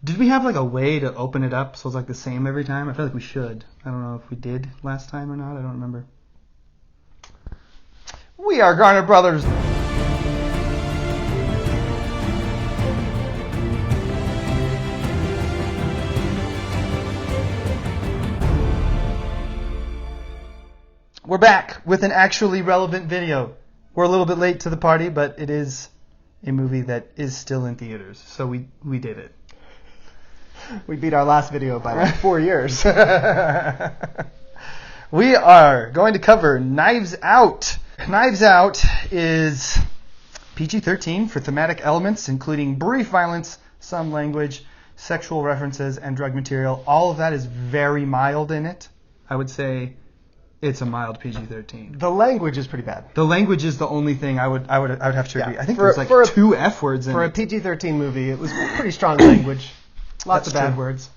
Did we have like a way to open it up so it's like the same every time? I feel like we should. I don't know if we did last time or not. I don't remember. We are Garner Brothers. We're back with an actually relevant video. We're a little bit late to the party, but it is a movie that is still in theaters, so we did it. We beat our last video by like 4 years. We are going to cover Knives Out. Knives Out is PG-13 for thematic elements, including brief violence, some language, sexual references, and drug material. All of that is very mild in it. I would say it's a mild PG-13. The language is pretty bad. The language is the only thing I would have to agree. Yeah. I think there's like 2 F words in it. For a PG-13 movie, it was pretty strong language. Lots of bad words.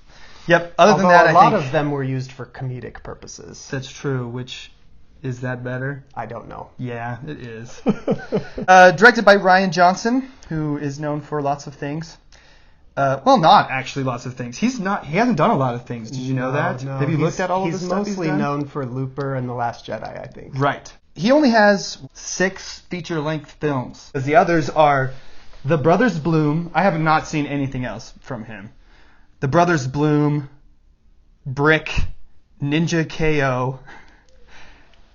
Yep. Other than that, a lot of them were used for comedic purposes. That's true. Which is that better? I don't know. Yeah, it is. Directed by Rian Johnson, who is known for lots of things. Well, not actually lots of things. He hasn't done a lot of things. Did you know that? No. Have you looked at all of the stuff he's done? He's mostly known for Looper and The Last Jedi, I think. Right. He only has 6 feature-length films. The others are The Brothers Bloom. I have not seen anything else from him. The Brothers Bloom, Brick, Ninja KO,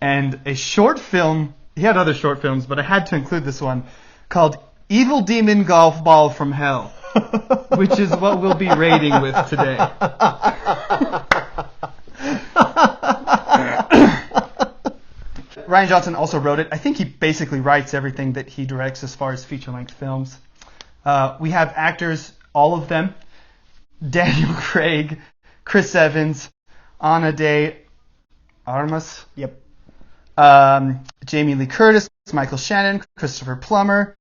and a short film. He had other short films, but I had to include this one called Evil Demon Golf Ball from Hell, which is what we'll be rating with today. Rian Johnson also wrote it. I think he basically writes everything that he directs as far as feature-length films. We have actors, all of them. Daniel Craig, Chris Evans, Ana de Armas. Yep. Jamie Lee Curtis, Michael Shannon, Christopher Plummer,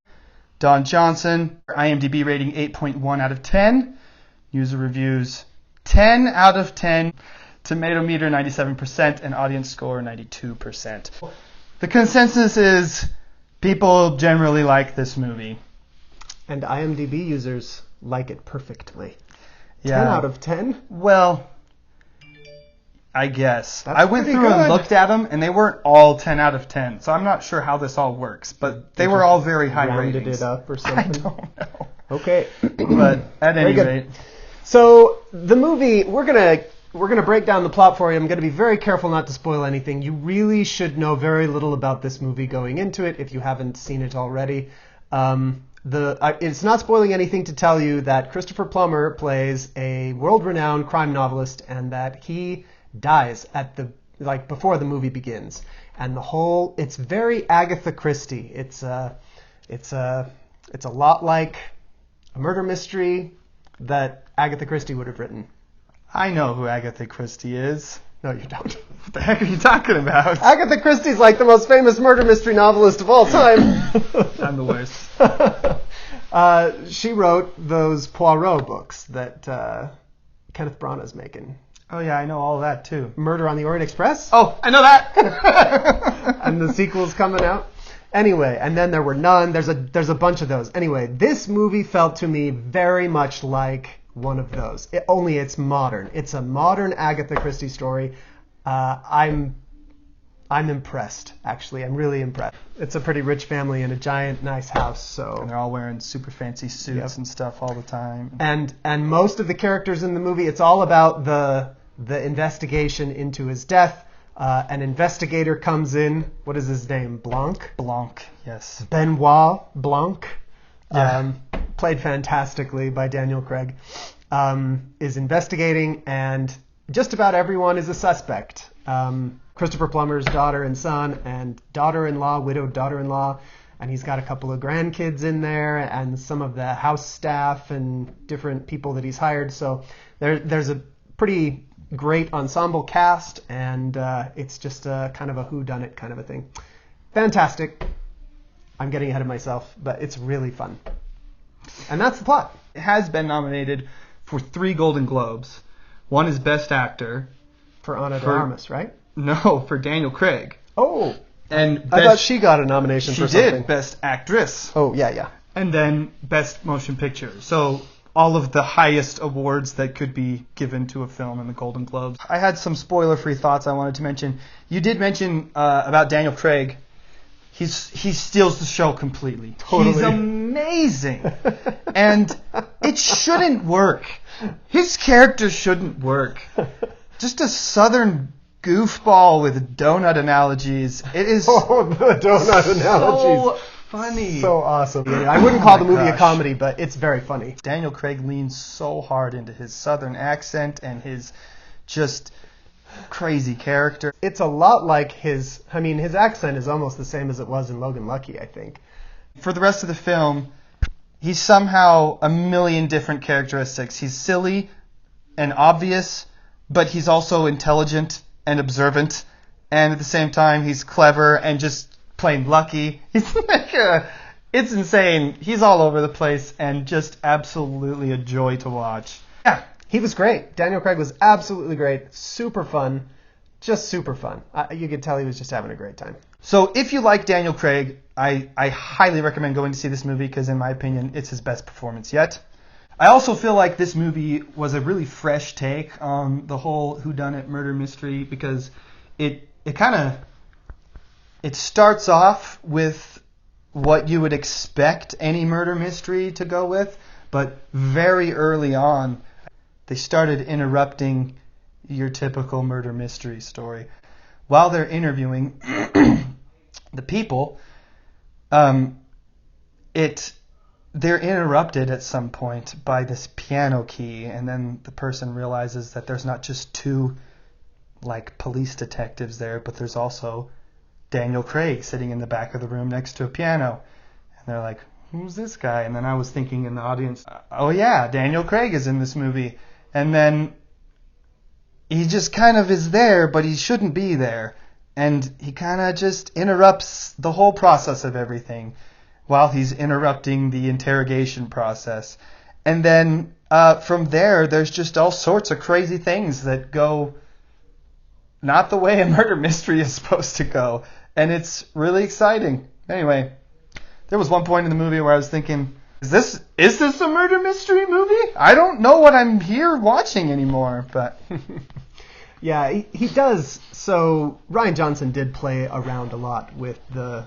Don Johnson. IMDb rating 8.1 out of 10. User reviews 10 out of 10. Tomato meter 97% and audience score 92%. The consensus is people generally like this movie. And IMDb users like it perfectly. Yeah. 10 out of 10? Well, I guess. That's I went pretty through and good. looked at them, and they weren't all 10 out of 10. So I'm not sure how this all works, but they were all very high Rounded ratings. it up or I something? don't know. Okay. But at any rate. So the movie, we're gonna break down the plot for you. I'm gonna be very careful not to spoil anything. You really should know very little about this movie going into it if you haven't seen it already. It's not spoiling anything to tell you that Christopher Plummer plays a world-renowned crime novelist and that he dies before the movie begins. And it's very Agatha Christie. It's a lot like a murder mystery that Agatha Christie would have written. I know who Agatha Christie is. No, you don't. What the heck are you talking about? Agatha Christie's like the most famous murder mystery novelist of all time. I'm the worst. She wrote those Poirot books that Kenneth Branagh's making. Oh yeah, I know all that too. Murder on the Orient Express? Oh, I know that! And the sequel's coming out. Anyway, and then there were none. There's a bunch of those. Anyway, this movie felt to me very much like one of those. Only it's modern. It's a modern Agatha Christie story. I'm impressed, actually. I'm really impressed. It's a pretty rich family in a giant, nice house. So And they're all wearing super fancy suits and stuff all the time. And most of the characters in the movie, it's all about the investigation into his death. An investigator comes in. What is his name? Blanc, yes. Benoit Blanc. Yeah. Played fantastically by Daniel Craig, is investigating, and just about everyone is a suspect. Christopher Plummer's daughter and son, and daughter-in-law, widowed daughter-in-law, and he's got a couple of grandkids in there, and some of the house staff and different people that he's hired. So there's a pretty great ensemble cast, and it's just a kind of a whodunit kind of a thing. Fantastic. I'm getting ahead of myself, but it's really fun. And that's the plot. It has been nominated for 3 Golden Globes. One is Best Actor. For Ana de Armas, right? No, for Daniel Craig. Oh. And I thought she got a nomination for something. She did, Best Actress. Oh, yeah. And then Best Motion Picture. So all of the highest awards that could be given to a film in the Golden Globes. I had some spoiler-free thoughts I wanted to mention. You did mention about Daniel Craig. He steals the show completely. Totally. He's amazing. And it shouldn't work. His character shouldn't work. Just a southern goofball with donut analogies. It is Oh, the donut analogies. so funny. So awesome. I wouldn't call the movie a gosh. comedy, but it's very funny. Daniel Craig leans so hard into his southern accent and his just crazy character. It's a lot like his accent is almost the same as it was in Logan Lucky, I think. For the rest of the film, he's somehow a million different characteristics. He's silly and obvious, but he's also intelligent and observant, and at the same time he's clever and just plain lucky. He's like it's insane. He's all over the place and just absolutely a joy to watch. Yeah. He was great. Daniel Craig was absolutely great. Super fun. Just super fun. You could tell he was just having a great time. So if you like Daniel Craig, I highly recommend going to see this movie because in my opinion it's his best performance yet. I also feel like this movie was a really fresh take on the whole whodunit murder mystery because it starts off with what you would expect any murder mystery to go with, but very early on they started interrupting your typical murder mystery story. While they're interviewing the people, they're interrupted at some point by this piano key, and then the person realizes that there's not just two like police detectives there, but there's also Daniel Craig sitting in the back of the room next to a piano. And they're like, who's this guy? And then I was thinking in the audience, oh yeah, Daniel Craig is in this movie. And then he just kind of is there, but he shouldn't be there. And he kind of just interrupts the whole process of everything while he's interrupting the interrogation process. And then from there, there's just all sorts of crazy things that go not the way a murder mystery is supposed to go. And it's really exciting. Anyway, there was one point in the movie where I was thinking, is this a murder mystery movie? I don't know what I'm here watching anymore, but Yeah, he does. So Rian Johnson did play around a lot with the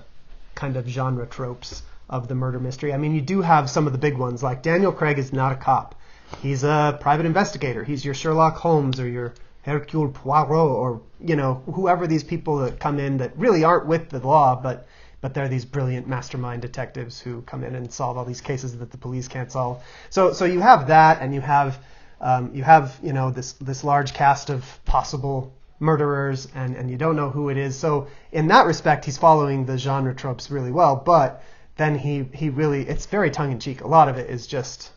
kind of genre tropes of the murder mystery. I mean, you do have some of the big ones, like Daniel Craig is not a cop. He's a private investigator. He's your Sherlock Holmes or your Hercule Poirot or, whoever these people that come in that really aren't with the law, but they're these brilliant mastermind detectives who come in and solve all these cases that the police can't solve. So you have that, and you have this large cast of possible murderers, and you don't know who it is. So in that respect, he's following the genre tropes really well. But then he really, it's very tongue in cheek. A lot of it is just,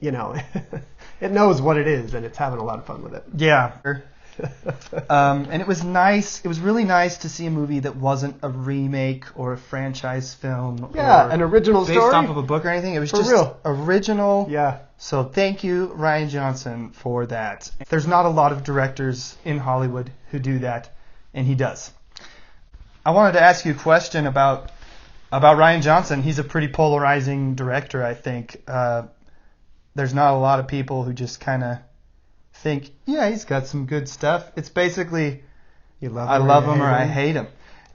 it knows what it is, and it's having a lot of fun with it. yeah. And it was nice. It was really nice to see a movie that wasn't a remake or a franchise film. Yeah, or an original based story. off of a book or anything. It was For just real. original. Yeah. So thank you, Rian Johnson, for that. There's not a lot of directors in Hollywood who do that, and he does. I wanted to ask you a question about Rian Johnson. He's a pretty polarizing director, I think. There's not a lot of people who just kind of think, yeah, he's got some good stuff. It's basically, I love him or I hate him.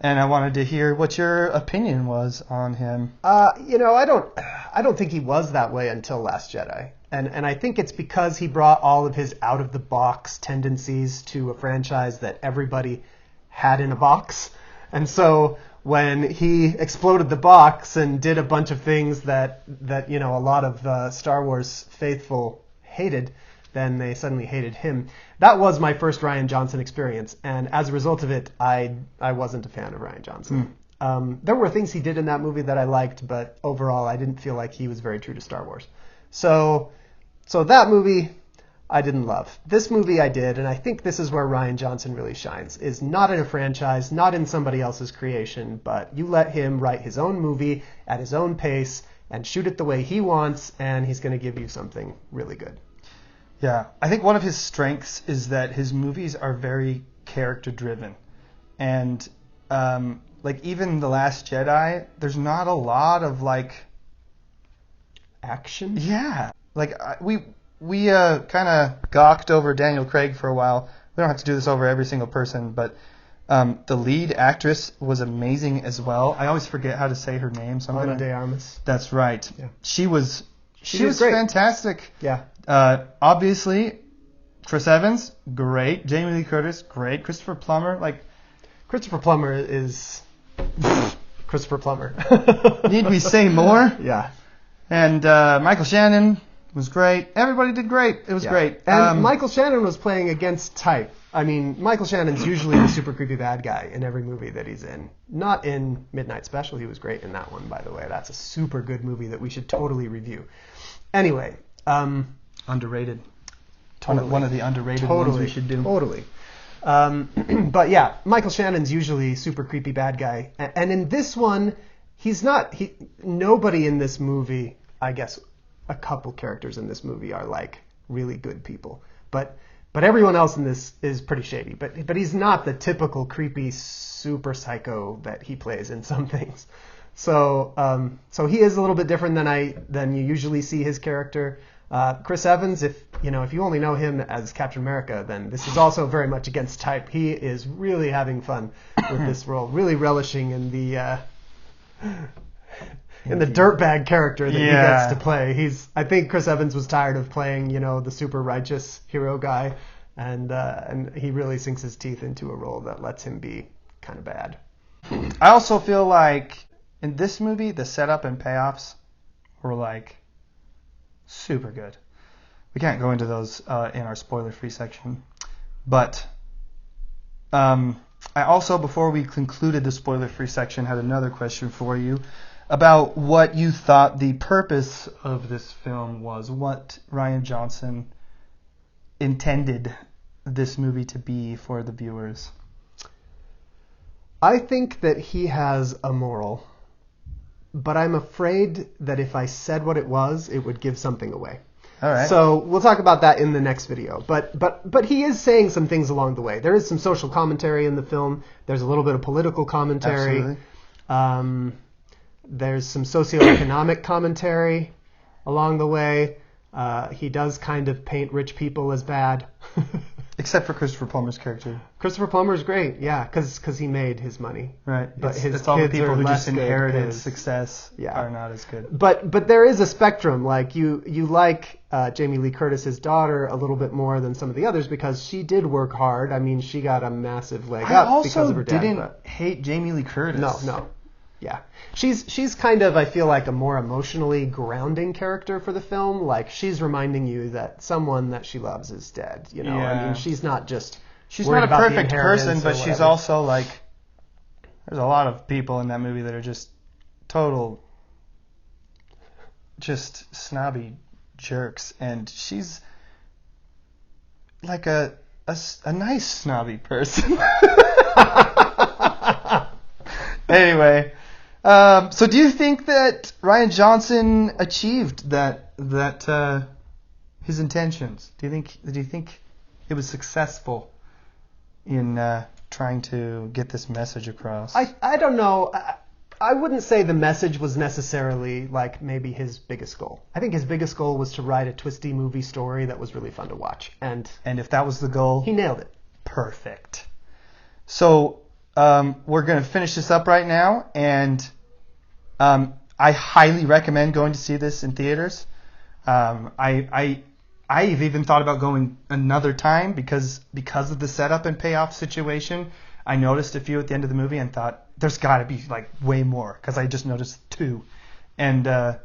And I wanted to hear what your opinion was on him. I don't think he was that way until Last Jedi. And I think it's because he brought all of his out-of-the-box tendencies to a franchise that everybody had in a box. And so when he exploded the box and did a bunch of things that a lot of Star Wars faithful hated, then they suddenly hated him. That was my first Rian Johnson experience, and as a result of it, I wasn't a fan of Rian Johnson. There were things he did in that movie that I liked, but overall, I didn't feel like he was very true to Star Wars. So that movie, I didn't love. This movie I did, and I think this is where Rian Johnson really shines, is not in a franchise, not in somebody else's creation, but you let him write his own movie at his own pace and shoot it the way he wants, and he's going to give you something really good. Yeah, I think one of his strengths is that his movies are very character-driven. And, even The Last Jedi, there's not a lot of, Action? Yeah. we kind of gawked over Daniel Craig for a while. We don't have to do this over every single person, but the lead actress was amazing as well. I always forget how to say her name, so I'm Ana gonna. de Armas. That's right. Yeah. She was great. fantastic. Yeah. Obviously, Chris Evans, great. Jamie Lee Curtis, great. Christopher Plummer, Christopher Plummer is Christopher Plummer. need we say more? Yeah. And Michael Shannon was great. Everybody did great. It was great. And Michael Shannon was playing against type. I mean, Michael Shannon's usually the super creepy bad guy in every movie that he's in. Not in Midnight Special. He was great in that one, by the way. That's a super good movie that we should totally review. Anyway. Underrated. Totally. One of the underrated ones we should do. Totally. But yeah, Michael Shannon's usually super creepy bad guy. And in this one, he's not. Nobody in this movie, I guess a couple characters in this movie are like really good people. But everyone else in this is pretty shady. But he's not the typical creepy super psycho that he plays in some things. So he is a little bit different than you usually see his character. Chris Evans, if you only know him as Captain America, then this is also very much against type. He is really having fun with this role, really relishing in the dirtbag character that he gets to play. I think Chris Evans was tired of playing, the super righteous hero guy, and he really sinks his teeth into a role that lets him be kind of bad. I also feel like in this movie, the setup and payoffs were like super good. We can't go into those in our spoiler-free section, but I also, before we concluded the spoiler-free section, had another question for you about what you thought the purpose of this film was, what Rian Johnson intended this movie to be for the viewers. I think that he has a moral, but I'm afraid that if I said what it was, it would give something away. All right. So we'll talk about that in the next video. But he is saying some things along the way. There is some social commentary in the film. There's a little bit of political commentary. Absolutely. There's some socioeconomic commentary along the way. He does kind of paint rich people as bad. Except for Christopher Plummer's character. Christopher Plummer's great, yeah, because he made his money. Right. But it's all the people who just inherited success are not as good. But there is a spectrum. Like you like Jamie Lee Curtis's daughter a little bit more than some of the others because she did work hard. I mean, she got a massive leg up because of her dad. I also didn't hate Jamie Lee Curtis. No. Yeah. She's kind of, I feel like, a more emotionally grounding character for the film. Like, she's reminding you that someone that she loves is dead, Yeah. I mean, she's not just She's not a perfect person, but she's also, like, there's a lot of people in that movie that are just snobby jerks, and she's like a nice snobby person. Anyway, so do you think that Rian Johnson achieved that his intentions? Do you think it was successful in trying to get this message across? I don't know. I wouldn't say the message was necessarily like maybe his biggest goal. I think his biggest goal was to write a twisty movie story that was really fun to watch. And if that was the goal, he nailed it. Perfect. So we're going to finish this up right now, and I highly recommend going to see this in theaters. I've even thought about going another time because of the setup and payoff situation. I noticed a few at the end of the movie and thought there's got to be like way more because I just noticed 2. And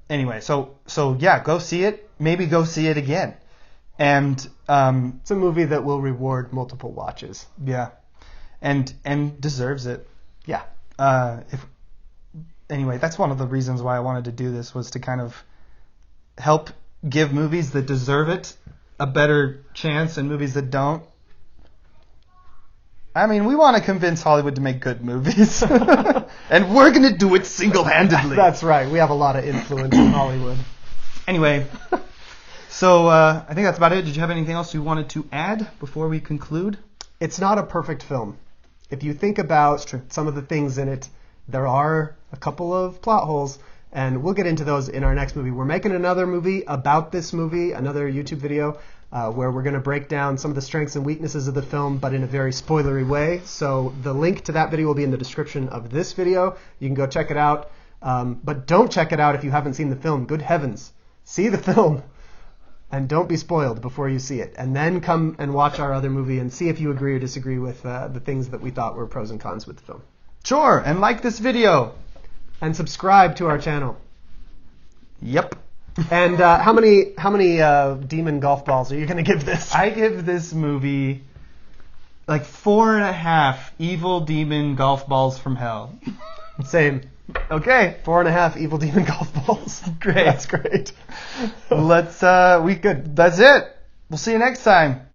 anyway, so yeah, go see it. Maybe go see it again. And it's a movie that will reward multiple watches. Yeah, and deserves it. Yeah. Anyway, that's one of the reasons why I wanted to do this, was to kind of help give movies that deserve it a better chance and movies that don't. I mean, we want to convince Hollywood to make good movies. And we're going to do it single-handedly. That's right. We have a lot of influence in Hollywood. Anyway, so I think that's about it. Did you have anything else you wanted to add before we conclude? It's not a perfect film. If you think about some of the things in it, there are a couple of plot holes. And we'll get into those in our next movie. We're making another movie about this movie, another YouTube video, where we're going to break down some of the strengths and weaknesses of the film, but in a very spoilery way. So the link to that video will be in the description of this video. You can go check it out. But don't check it out if you haven't seen the film. Good heavens. See the film and don't be spoiled before you see it. And then come and watch our other movie and see if you agree or disagree with the things that we thought were pros and cons with the film. Sure, and like this video. And subscribe to our channel. Yep. And how many demon golf balls are you going to give this? I give this movie like 4.5 evil demon golf balls from hell. Same. Okay. 4.5 evil demon golf balls. Great. That's great. That's it. We'll see you next time.